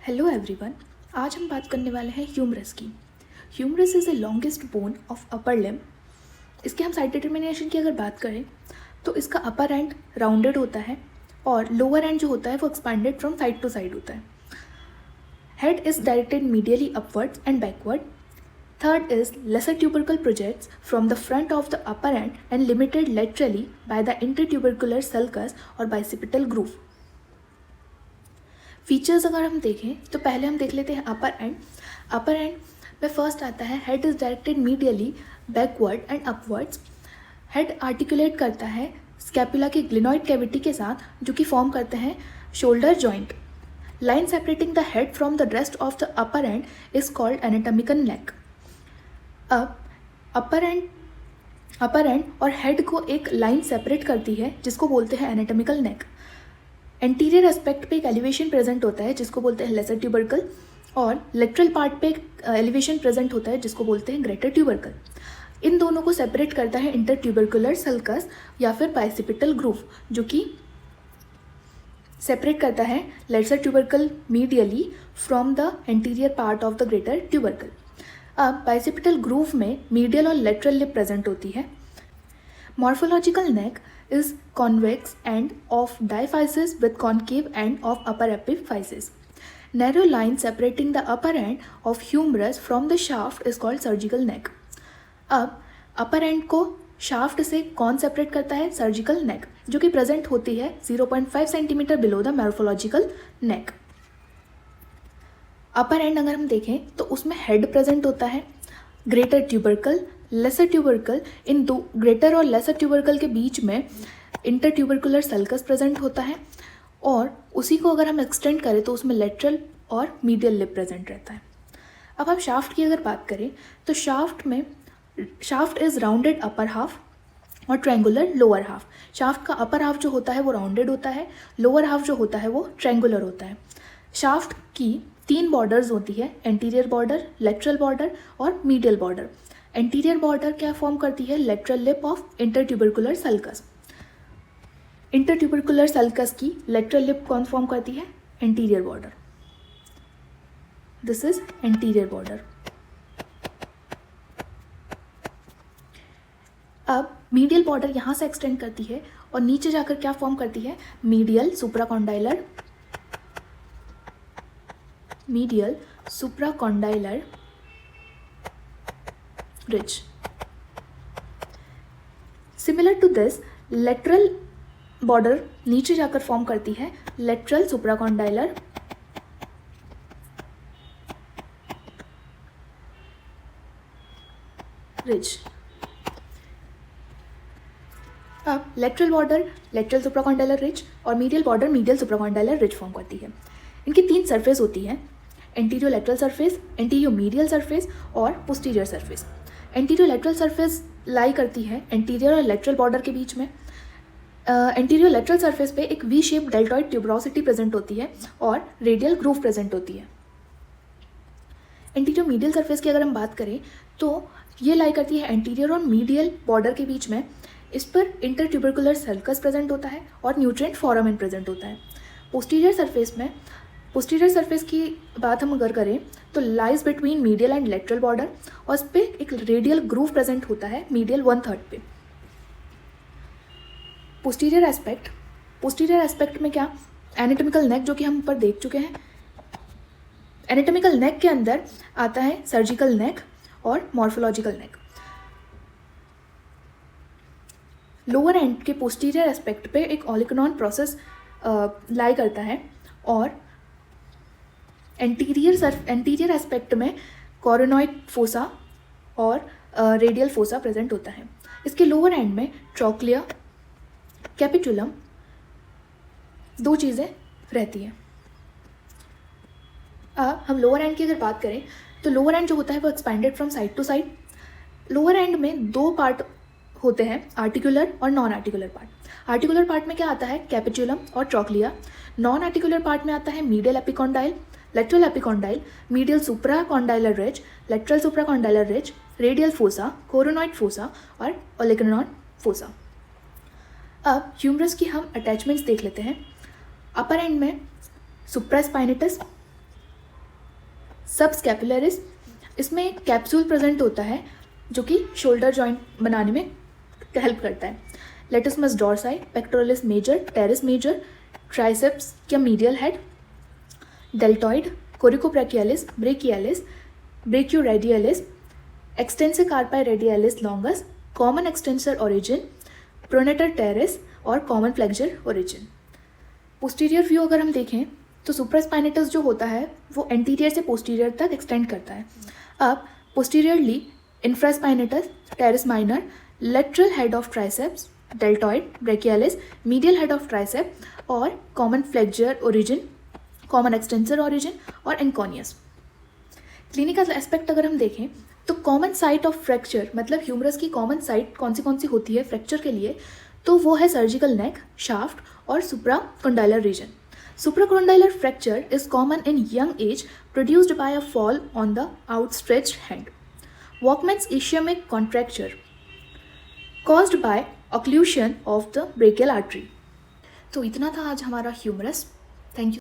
Hello everyone. आज हम बात करने वाले हैं ह्यूमरस की। Humerus is the longest bone of upper limb. इसके हम साइड डिटर्मिनेशन की अगर बात करें तो इसका अपर एंड राउंडेड होता है और लोअर एंड जो होता है वो expanded from side to side होता है। Head is directed medially upwards and backward. Third is lesser tubercle projects from the front of the upper end and limited laterally by the intertubercular sulcus और bicipital groove. Features अगर हम देखें तो पहले हम देख लेते हैं अपर एंड। अपर एंड में फर्स्ट आता है head is directed medially backward and upwards. Head articulate करता है स्कैपुला के ग्लिनॉइड कैविटी के साथ जो कि फॉर्म करते हैं shoulder joint. Line separating the head from the rest of the upper end is called anatomical neck. अब अपर एंड और हेड को एक लाइन सेपरेट करती है जिसको बोलते हैं एनाटॉमिकल नेक। एंटीरियर एस्पेक्ट पे एक एलिवेशन प्रेजेंट होता है जिसको बोलते हैं लेसर ट्यूबरकल और लेटरल पार्ट पे एक एलिवेशन प्रेजेंट होता है जिसको बोलते हैं ग्रेटर ट्यूबरकल। इन दोनों को सेपरेट करता है इंटरट्यूबरकुलर सल्कस या फिर बाइसिपिटल ग्रूव जो कि सेपरेट करता है lesser tubercle medially from the anterior part of the greater tubercle. अब बाइसिपिटल ग्रूव में मीडियल और लेटरल लिप प्रेजेंट होती है। Morphological neck is convex end of diaphysis with concave end of upper epiphysis. Narrow line separating the upper end of humerus from the shaft is called surgical neck. अब upper end को shaft से कौन separate करता है? Surgical नेक जो कि present होती है 0.5 centimetre below the morphological neck. Upper and अगर हम देखें तो उसमें हेड प्रेजेंट होता है, ग्रेटर ट्यूबरकल, लेसर ट्यूबरकल। इन दो ग्रेटर और लेसर ट्यूबरकल के बीच में इंटरट्यूबरकुलर सल्कस प्रेजेंट होता है और उसी को अगर हम एक्सटेंड करें तो उसमें लेटरल और मीडियल लिप प्रेजेंट रहता है। अब हम शाफ्ट की अगर बात करें तो shaft is rounded upper half और ट्रायंगुलर लोअर हाफ। शाफ्ट का अपर हाफ जो होता है वो राउंडेड होता है, लोअर हाफ जो होता है वो ट्रायंगुलर होता है। शाफ्ट की 3 बॉर्डर्स होती है, एंटीरियर बॉर्डर, लेटरल बॉर्डर और मीडियल बॉर्डर। एंटीरियर बॉर्डर क्या फॉर्म करती है? Lateral lip of intertubercular sulcus. Intertubercular sulcus की लेटरल लिप कौन फॉर्म करती है? Anterior border. This is anterior border. अब मीडियल बॉर्डर यहाँ से एक्सटेंड करती है और नीचे जाकर क्या फॉर्म करती है? Medial supracondylar ridge. Similar to this, lateral border नीचे जाकर फॉर्म करती है lateral supracondylar ridge. अब lateral border lateral supracondylar ridge और medial border medial supracondylar ridge form करती है। इनकी 3 सरफेस होती है, antero lateral surface, antero medial surface और posterior surface. Antero lateral surface lie करती है एंटीरियर और लेटरल बॉर्डर के बीच में। एंटीरियो लेटरल सरफेस पे एक V shape deltoid tuberosity present होती है और रेडियल ग्रूव प्रेजेंट होती है। एंटीरियो मीडियल सरफेस की अगर हम बात करें तो ये लाई करती है एंटीरियर और मीडियल बॉर्डर के बीच में। इस पर इंटरट्यूबरकुलर सल्कस प्रेजेंट होता है और न्यूट्रिएंट फोरामेन प्रेजेंट होता है। पोस्टीरियर सरफेस की बात हम अगर करें तो lies between medial and lateral border और उस पर एक रेडियल ग्रूव प्रेजेंट होता है मीडियल 1/3 पे। पोस्टीरियर एस्पेक्ट में क्या? एनाटॉमिकल नेक जो कि हम ऊपर देख चुके हैं। एनाटॉमिकल नेक के अंदर आता है सर्जिकल नेक और मॉर्फोलॉजिकल नेक। लोअर एंड के पोस्टीरियर एस्पेक्ट पे एक ओलिकनॉन प्रोसेस लाई करता है और एंटीरियर एस्पेक्ट में कोरोनॉइड फोसा और रेडियल फोसा प्रेजेंट होता है। इसके लोअर एंड में ट्रोक्लिया, कैपिटुलम 2 चीज़ें रहती हैं। अब हम लोअर एंड की अगर बात करें तो लोअर एंड जो होता है वो expanded from side to side. Lower end में 2 पार्ट होते हैं, आर्टिकुलर और non articular part. Articular part में क्या आता है? कैपिटुलम और ट्रोक्लिया। नॉन आर्टिकुलर पार्ट में आता है medial epicondyle, lateral epicondyle, medial supracondylar ridge, lateral supracondylar ridge, radial fossa, coronoid fossa और ओलिकनॉन फोसा। अब ह्यूमरस की हम अटैचमेंट्स देख लेते हैं। अपर एंड में सुप्रास्पाइनेटस, सब स्कैपुलरिस, इसमें एक कैप्सूल प्रेजेंट होता है जो कि शोल्डर जॉइंट बनाने में हेल्प करता है। Latissimus dorsi, pectoralis major, teres major, triceps या medial head, deltoid, coracobrachialis, brachialis, brachioradialis, extensor carpi radialis longus, common extensor origin, pronator teres और common flexor origin. Posterior view अगर हम देखें तो सुप्रास्पाइनेटस जो होता है वो एंटीरियर से पोस्टीरियर तक एक्सटेंड करता है। अब posteriorly infraspinatus, teres minor, lateral head of triceps, deltoid, brachialis, medial head of tricep और common flexor origin, common extensor origin और एंकोनियस। क्लिनिकल एस्पेक्ट अगर हम देखें तो कॉमन साइट ऑफ फ्रैक्चर, मतलब ह्यूमरस की कॉमन साइट कौन सी होती है फ्रैक्चर के लिए, तो वो है सर्जिकल नेक, शाफ्ट और supracondylar region. Supracondylar fracture is common in young age, produced by a fall on the outstretched hand. Walkman's ischemic contracture caused by occlusion of the brachial artery. तो इतना था आज हमारा ह्यूमरस। Thank you.